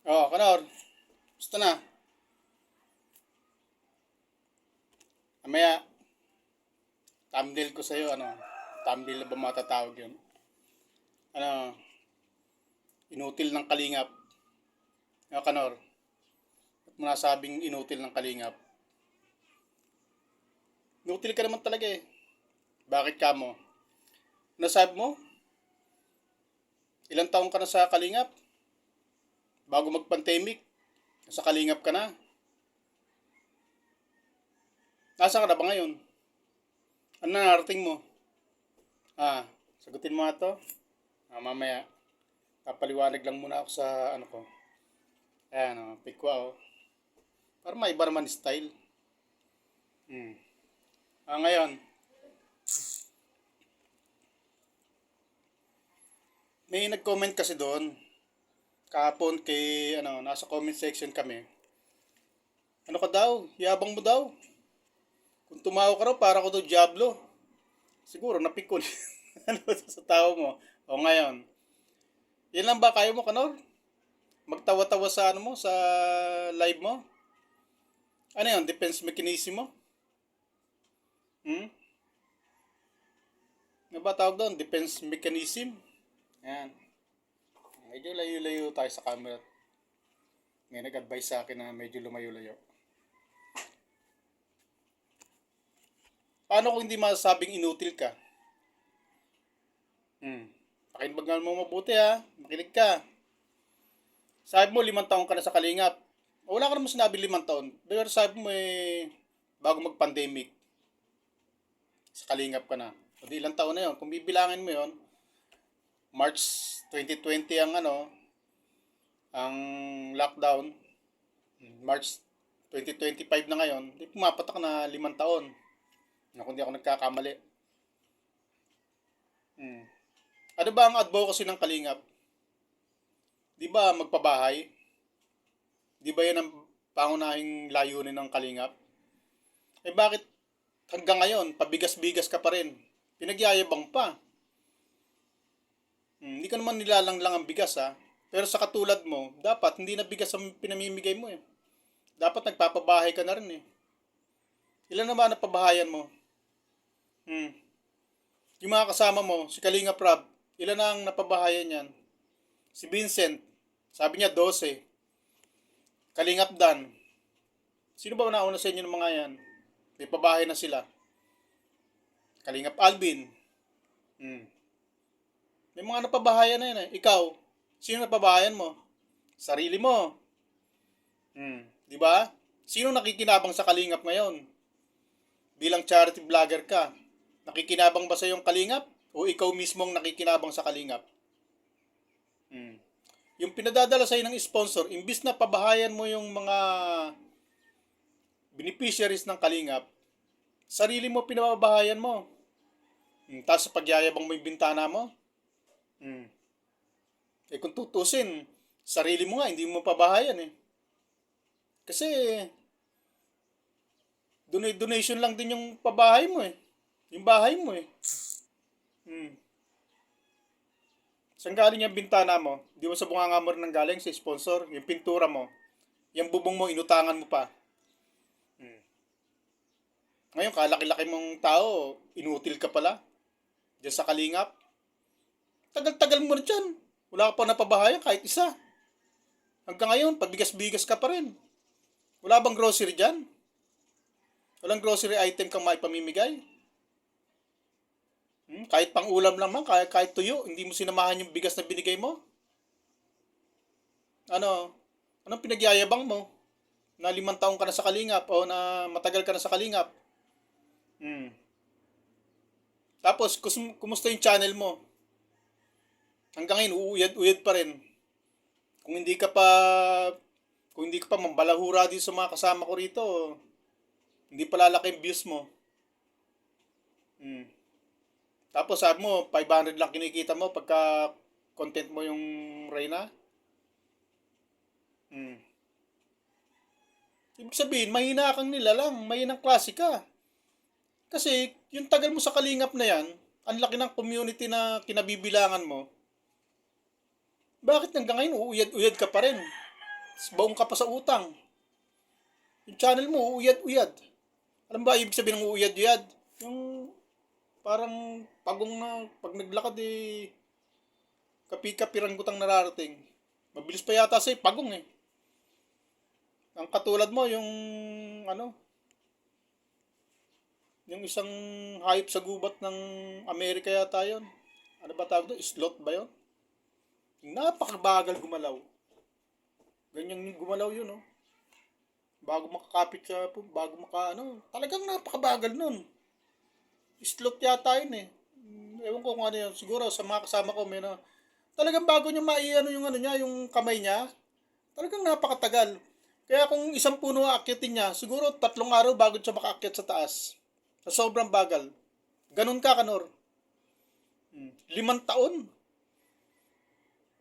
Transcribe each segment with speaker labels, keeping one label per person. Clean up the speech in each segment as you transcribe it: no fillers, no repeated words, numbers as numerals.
Speaker 1: Oh, Kanor. Gusto na. Mamaya, thumbnail ko sa'yo, ano. Thumbnail na ba matatawag yun? Ano, inutil ng kalingap. Ano, Kanor? At mo nasabing inutil ng kalingap. Inutil ka naman talaga eh. Bakit ka mo? Nasabi mo? Ilang taong ka na sa kalingap? Bago mag-pandemic? Nasa kalingap ka na? Nasaan ka na ba ngayon? Ano na narating mo? Sagutin mo nga to. Mamaya. Papaliwanag lang muna ako sa ano ko. Ayan, pikwa oh. Para maiba naman style. Hmm. Ngayon, may nag-comment kasi doon. Kahapon kay, nasa comment section kami. Ano ka daw? Yabang mo daw. Kung tumawa ka raw, para ko daw Diablo. Siguro, napikon. Ano sa tao mo? O ngayon, yan lang ba kayo mo, Kanor? Magtawa-tawa sa ano mo, sa live mo? Ano yun? Defense mechanism mo? Hmm? Ano ba tawag doon? Defense mechanism? Yan. Medyo layo-layo tayo sa camera. May nag-advise sa akin na medyo lumayo-layo. Paano kung hindi masasabing inutil ka? Pakinggan mo mabuti ha. Makinig ka. Sabi mo 5 taon ka na sa kalingap. Wala ka naman sinabi 5 taon. Pero sabi mo bago mag-pandemic, sa kalingap ka na. O di ilang taon na yon. Kung bibilangin mo yon, March 2020 ang ang lockdown. March 2025 na ngayon. Di pumapatak na 5 taon. Kung di ako nagkakamali. Ano ba ang advocacy ng kalingap? Di ba magpabahay? Di ba yan ang pangunahing layunin ng kalingap? Bakit hanggang ngayon, pabigas-bigas ka pa rin? Pinagyayabang pa. Hindi ka naman nilalanglang ang bigas ha. Pero sa katulad mo, dapat hindi na bigas ang pinamimigay mo eh. Dapat nagpapabahay ka na rin eh. Ilan naman ang pabahayan mo? Yung mga kasama mo, si Kalinga Prab, ilan na ang napabahayan yan? Si Vincent, sabi niya 12. Kalingap Dan, sino ba nauna sa inyo ng mga yan? May pabahay na sila. Kalingap Alvin, may mga napabahayan na yan eh. Ikaw, sino napabahayan mo? Sarili mo. Di ba? Sino nakikinabang sa kalingap ngayon? Bilang charity vlogger ka, nakikinabang ba sa iyong kalingap? O ikaw mismong nakikinabang sa kalingap? Yung pinadadala sa'yo ng sponsor, imbis na pabahayan mo yung mga beneficiaries ng kalingap, sarili mo pinababahayan mo. Tapos pagyayabang mo yung bintana mo. Kung tutusin, sarili mo nga, hindi mo pabahayan eh. Kasi, donation lang din yung pabahay mo eh. Yung bahay mo eh. Saan galing yung bintana mo? Di mo sa bunganga mo rin ng galing sa sponsor? Yung pintura mo? Yung bubong mo, inutangan mo pa? Ngayon, kalaki-laki mong tao, inutil ka pala. Diyan sa kalingap. Tagal-tagal mo na dyan. Wala ka pa napabahayan kahit isa. Hanggang ngayon, pabigas-bigas ka pa rin. Wala bang grocery dyan? Walang grocery item kang maipamimigay? Kahit pang ulam lang man, kahit tuyo, hindi mo sinamahan yung bigas na binigay mo? Anong pinagyayabang mo? Na 5 taong ka na sa kalingap o na matagal ka na sa kalingap? Tapos, kumusta yung channel mo? Hanggang ngayon, uuyad-uyad pa rin. Kung hindi ka pa mambalahura din sa mga kasama ko rito, hindi pa lalaki yung views mo. Tapos sabi mo, 500 lang kinikita mo pagka content mo yung Reyna. Ibig sabihin, mahina kang nilalang, mahinang klase ka. Kasi, yung tagal mo sa kalingap na yan, ang laki ng community na kinabibilangan mo, bakit hanggang ngayon uuyad-uyad ka pa rin? Baong ka pa sa utang. Yung channel mo, uuyad-uyad. Alam ba, ibig sabihin ng uuyad-uyad? Yung parang pagong na, pag naglakad kapi-kapiran gutang nararating. Mabilis pa yata sa'yo, pagong eh. Ang katulad mo, ano, yung isang hayop sa gubat ng Amerika yata yun. Ano ba tawag doon? Sloth ba yun? Napakabagal gumalaw. Ganyan yung gumalaw yun, oh. Bago makakapit sa, bago ano, talagang napakabagal nun. Sloth yata yun eh. Ewan ko kung ano yun. Siguro sa mga kasama ko, may na, talagang bago niya maiano yung ano niya, yung kamay niya, talagang napakatagal. Kaya kung isang puno aakyatin niya, siguro 3 araw bago siya makaakyat sa taas. Sa sobrang bagal. Ganun ka, Kanor. 5 taon.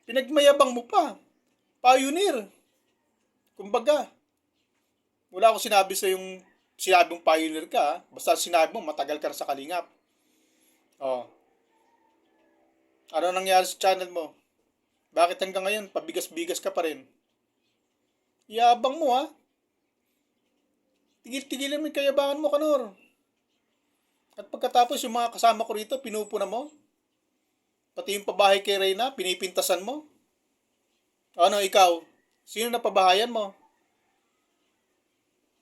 Speaker 1: Pinagmayabang mo pa. Pioneer. Kumbaga, wala akong sinabi sa yung sinabi mong pioneer ka. Basta sinabi mo, matagal ka na sa kalingap. Oh. Ano nangyari sa channel mo? Bakit hanggang ngayon, pabigas-bigas ka pa rin? Yabang mo ha. Tigil-tigilan mo yung kayabangan mo, Kanor. At pagkatapos yung mga kasama ko rito, pinupuna mo. Pati yung pabahay kay Reyna, pinipintasan mo. Ano, ikaw? Sino na pabahayan mo?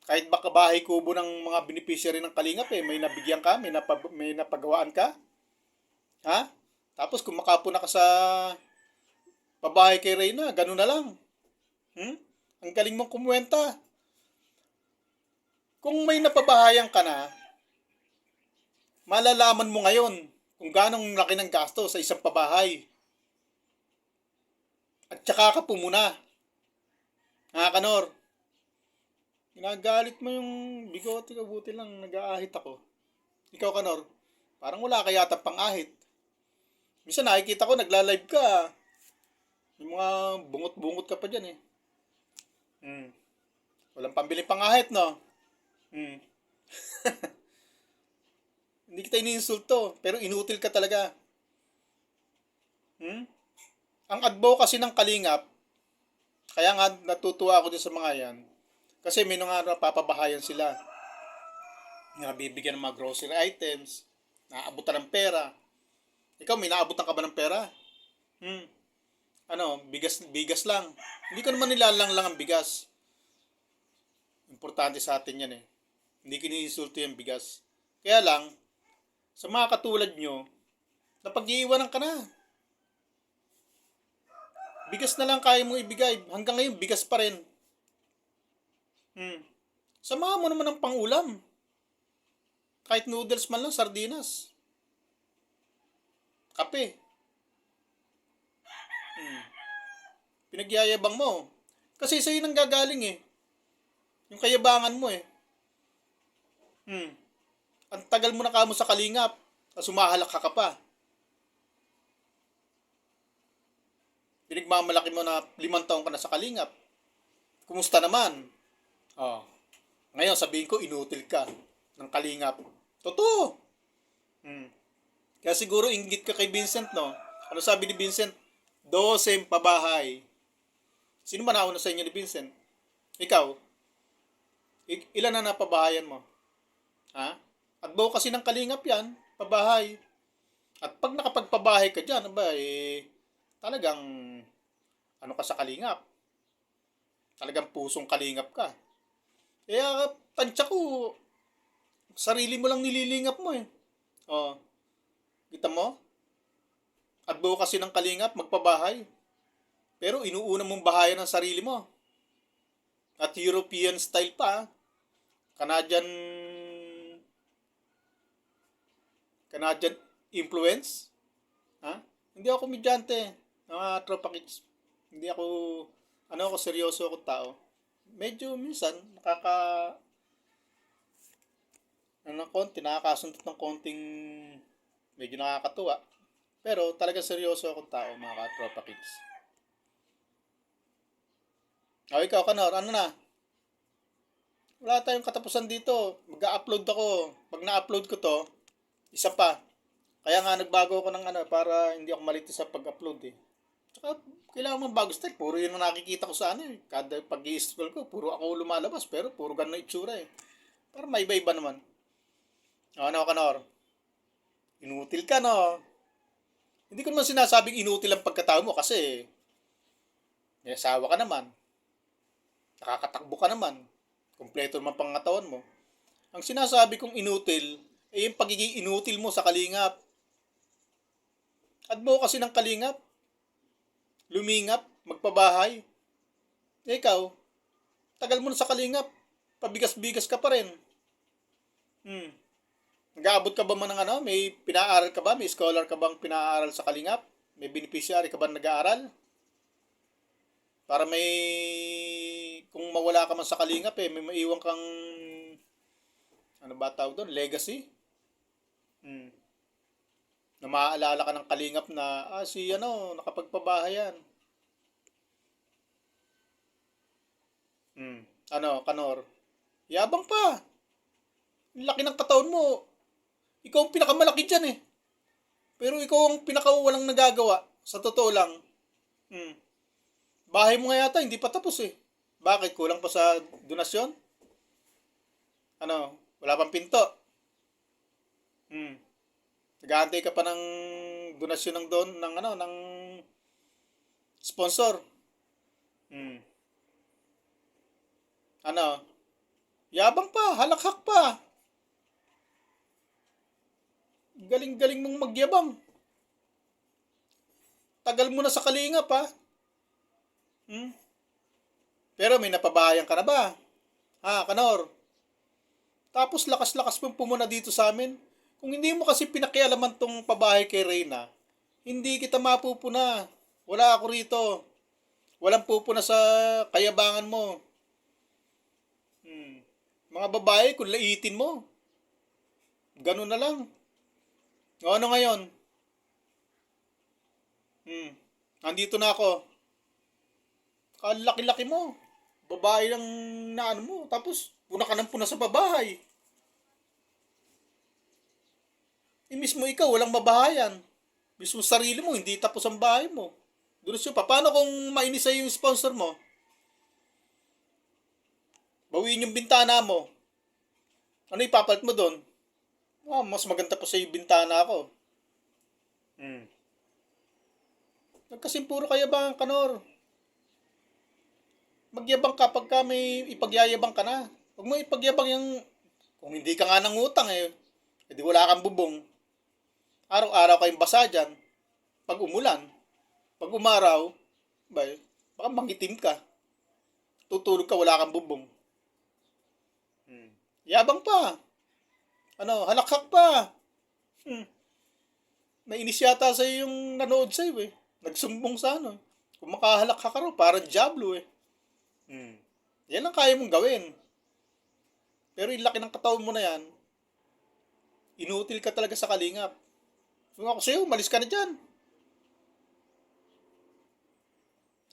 Speaker 1: Kahit baka bahay kubo ng mga beneficiary ng Kalingap may nabigyan ka, may napagawaan ka. Ha? Tapos kung makapuna ka sa pabahay kay Reyna, ganun na lang. Ang galing mong kumuwenta. Kung may napabahayan ka na, malalaman mo ngayon kung ganong laki ng gasto sa isang pabahay. At saka ka pumuna. Ha, Kanor? Ginagalit mo yung bigote ko, buti lang nag-aahit ako. Ikaw, Kanor, parang wala ka yata pang-ahit. Minsan nakikita ko, nagla-live ka. Yung mga bungot-bungot ka pa dyan eh. Walang pambili pang-ahit, no? Hindi kita iniinsulto, pero inutil ka talaga. Ang advocacy ng Kalingap, kaya nga natutuwa ako din sa mga yan, kasi may nga napapabahayan sila. Nabibigyan ng mga grocery items, naabutan ng pera. Ikaw, may naabutan ka ba ng pera? Ano, bigas lang. Hindi ko naman nilalang lang ang bigas. Importante sa atin yan eh. Hindi kiniinsulto yung bigas. Kaya lang, sa mga katulad nyo, napag-iiwanan ka na. Bigas na lang kaya mong ibigay. Hanggang ngayon, bigas pa rin. Samahan mo naman ng pangulam. Kahit noodles man lang, sardinas. Kape. Pinagyayabang mo. Kasi sa'yo nang gagaling eh. Yung kayabangan mo eh. Ang tagal mo na kamo sa Kalingap. Sumahalak ka pa. Pinagmamalaki mo na 5 taon ka na sa Kalingap. Kumusta naman? Oh. Ngayon sabihin ko, inutil ka ng Kalingap. Totoo. Kaya siguro inggit ka kay Vincent, no? Ano sabi ni Vincent? 12 pabahay. Sino man nauna sa inyo ni Vincent? Ikaw? Ilan na napabahayan mo? Ha? Advocacy ng Kalingap yan, pabahay. At pag nakapagpabahay ka dyan, talagang ano ka sa Kalingap. Talagang pusong Kalingap ka. Kaya tansya ko, sarili mo lang nililingap mo eh. Oh. Kita mo? Advocacy ng Kalingap, magpabahay. Pero inuuna mong bahayan ang sarili mo. At European style pa. Canadian influence. Ha? Hindi ako komedyante. Mga tropa kids. Hindi ako, seryoso ako tao. Medyo minsan, nakakasuntot ng konting medyo nakakatuwa. Pero talaga seryoso akong tao, mga tropa kids. Ikaw, Kanor, ano na? Wala tayong katapusan dito. Mag-upload ako. Pag na-upload ko to, isa pa. Kaya nga nagbago ako ng para hindi ako malito sa pag-upload eh. Tsaka, kailangan mong bago style. Puro yun ang nakikita ko sa ano eh. Kada pag i-scroll ko, puro ako lumalabas. Pero puro ganun na itsura eh. Para may iba-iba naman. Ano ka, Nor? Inutil ka, no? Hindi ko naman sinasabing inutil ang pagkatao mo kasi may asawa ka naman. Nakakatakbo ka naman. Kompleto naman pangatawan mo. Ang sinasabi kong inutil ay yung pagiging inutil mo sa kalingap. Admo kasi ng kalingap. Lumingap, magpabahay. Eh, ikaw, tagal mo na sa kalingap. Pabigas-bigas ka pa rin. Hmm. Nag-aabot ka ba man ng ano? May pinaaral ka ba? May scholar ka bang pinaaral sa kalingap? May beneficiary ka ba nag-aaral? Para may, kung mawala ka man sa kalingap may maiwan kang, ano ba tawag doon? Legacy? Hmm. Na maaalala ka ng kalingap na, si nakapagpabahay yan. Ano, Kanor? Yabang pa. Laki ng katawan mo. Ikaw ang pinakamalaki dyan eh. Pero ikaw ang pinakawalang nagagawa. Sa totoo lang. Bahay mo nga yata, hindi pa tapos eh. Bakit? Kulang pa sa donasyon? Ano? Wala pang pinto? Nag-aantay ka pa ng donasyon ng sponsor? Ano? Yabang pa, halakhak pa. Galing-galing mong magyabang. Tagal mo na sa kalingap ha. Pero may napabahayan ka na ba? Kanor? Tapos lakas-lakas mong pumuna dito sa amin. Kung hindi mo kasi pinakialaman tong pabahay kay Reyna, hindi kita mapupuna. Wala ako rito. Walang pupuna sa kayabangan mo. Mga babae, kung laitin mo. Ganun na lang. O ano ngayon? Andito na ako. Kalaki-laki mo. Babae lang na ano mo. Tapos, puna ka ng puna sa babahay. Mismo ikaw, walang mabahayan. Mismo sarili mo, hindi tapos ang bahay mo. Dulusyo pa. Paano kung mainis sa'yo yung sponsor mo? Bawiin yung bintana mo. Ano ipapalit mo doon? Mas maganda pa sa yung bintana ko. Nagkasimpuro kayabang, Kanor. Magyabang ka pagka may ipagyayabang ka na. Huwag mo ipagyabang yung, kung hindi ka nga nangutang edi wala kang bubong. Araw-araw kayong basa dyan. Pag umulan, pag umaraw, baka mangitim ka. Tutulog ka, wala kang bubong. Yabang pa. Halakhak pa. Nainis yata sa'yo yung nanood sa'yo eh. Nagsumbong sa ano. Kung makahalakhak ka raw, parang Diablo eh. Yan ang kaya mong gawin. Pero yung laki ng katawan mo na yan, inutil ka talaga sa kalingap. Kung ako sa'yo, malis ka na dyan.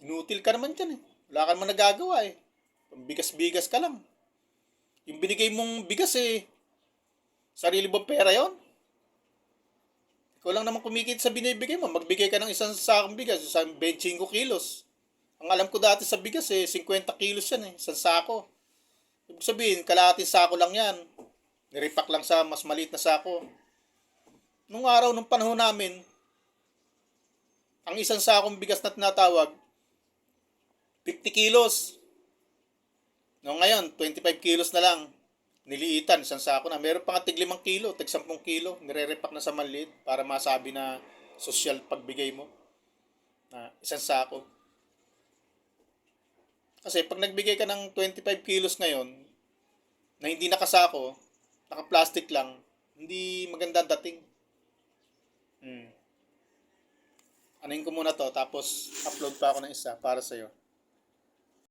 Speaker 1: Inutil ka naman dyan eh. Wala ka naman nagagawa eh. Bigas-bigas ka lang. Yung binigay mong bigas sarili mo pera yon? Ikaw lang naman kumikita sa binibigay mo. Magbigay ka ng isang sakong bigas, isang 25 kilos. Ang alam ko dati sa bigas 50 kilos yan isang sako. Ibig sabihin, kalahating sako lang yan. Niripak lang sa mas maliit na sako. Nung araw, nung panahon namin, ang isang sakong bigas na tinatawag, 50 kilos. No, ngayon, 25 kilos na lang. Niliitan, isang sako na. Meron pa nga tig 5 kilo, tig 10 kilo. Nire-repack na sa maliit para masabi na social pagbigay mo. Isang sako. Kasi pag nagbigay ka ng 25 kilos ngayon, na hindi nakasako, naka-plastic lang, hindi maganda dating. Anuin ko muna to, tapos upload pa ako ng isa para sa'yo.